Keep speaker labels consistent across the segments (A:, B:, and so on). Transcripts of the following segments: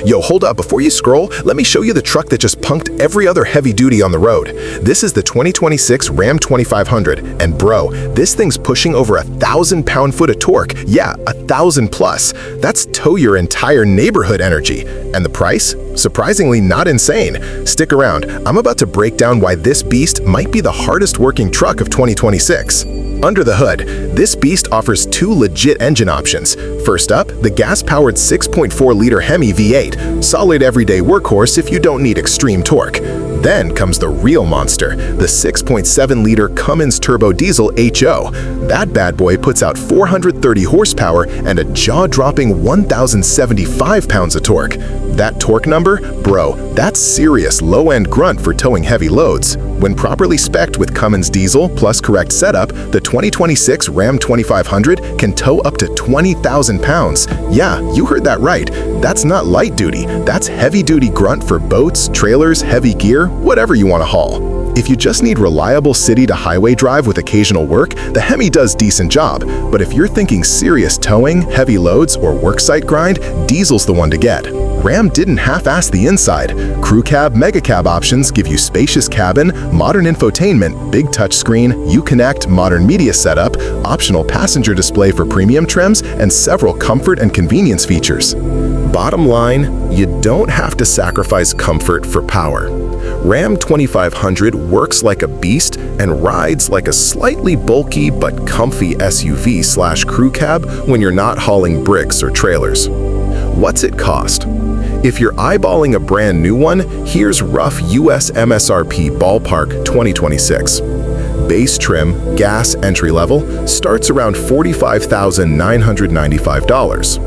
A: Yo, hold up, before you scroll, let me show you the truck that just punked every other heavy duty on the road. This is the 2026 Ram 2500, and bro, this thing's pushing over 1,000 pound-foot of torque. Yeah, 1,000 plus. That's tow your entire neighborhood energy. And the price? Surprisingly not insane. Stick around, I'm about to break down why this beast might be the hardest working truck of 2026. Under the hood, this beast offers two legit engine options. First up, the gas-powered 6.4-liter HEMI V8, solid everyday workhorse if you don't need extreme torque. Then comes the real monster, the 6.7-liter Cummins turbo diesel HO. That bad boy puts out 430 horsepower and a jaw-dropping 1,075 pounds of torque. That torque number? Bro, that's serious low-end grunt for towing heavy loads. When properly spec'd with Cummins diesel plus correct setup, the 2026 Ram 2500 can tow up to 20,000 pounds. Yeah, you heard that right. That's not light duty, that's heavy-duty grunt for boats, trailers, heavy gear, whatever you want to haul. If you just need reliable city-to-highway drive with occasional work, the HEMI does decent job. But if you're thinking serious towing, heavy loads, or worksite grind, diesel's the one to get. Ram didn't half-ass the inside. Crew cab, mega cab options give you spacious cabin, modern infotainment, big touchscreen, Uconnect, modern media setup, optional passenger display for premium trims, and several comfort and convenience features. Bottom line, you don't have to sacrifice comfort for power. Ram 2500 works like a beast and rides like a slightly bulky but comfy SUV/crew cab when you're not hauling bricks or trailers. What's it cost? If you're eyeballing a brand new one, here's rough US MSRP ballpark 2026. Base trim, gas entry level, starts around $45,995.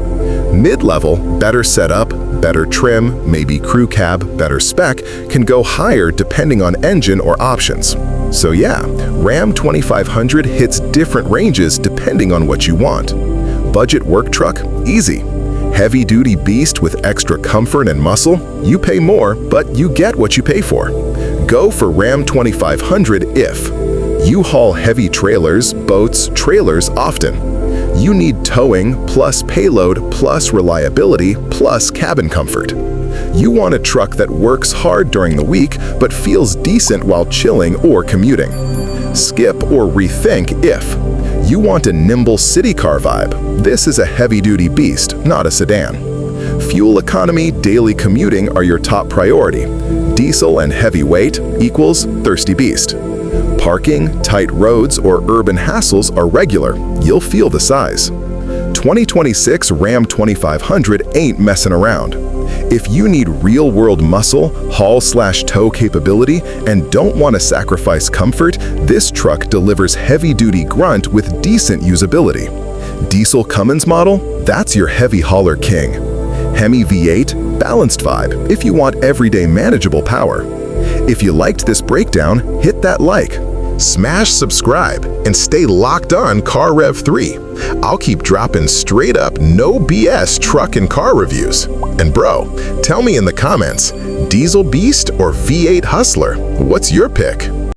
A: Mid-level, better setup, better trim, maybe crew cab, better spec, can go higher depending on engine or options. So yeah, Ram 2500 hits different ranges depending on what you want. Budget work truck? Easy. Heavy-duty beast with extra comfort and muscle? You pay more, but you get what you pay for. Go for Ram 2500 if you haul heavy trailers, boats, trailers often. You need towing, plus payload, plus reliability, plus cabin comfort. You want a truck that works hard during the week, but feels decent while chilling or commuting. Skip or rethink if you want a nimble city car vibe. This is a heavy-duty beast, not a sedan. Fuel economy, daily commuting are your top priority. Diesel and heavy weight equals thirsty beast. Parking, tight roads, or urban hassles are regular. You'll feel the size. 2026 Ram 2500 ain't messing around. If you need real-world muscle, haul/tow capability, and don't want to sacrifice comfort, this truck delivers heavy-duty grunt with decent usability. Diesel Cummins model? That's your heavy hauler king. HEMI V8? Balanced vibe if you want everyday manageable power. If you liked this breakdown, hit that like, smash subscribe, and stay locked on Car Rev 3. I'll keep dropping straight up, no BS truck and car reviews. And bro, tell me in the comments, diesel beast or V8 hustler? What's your pick?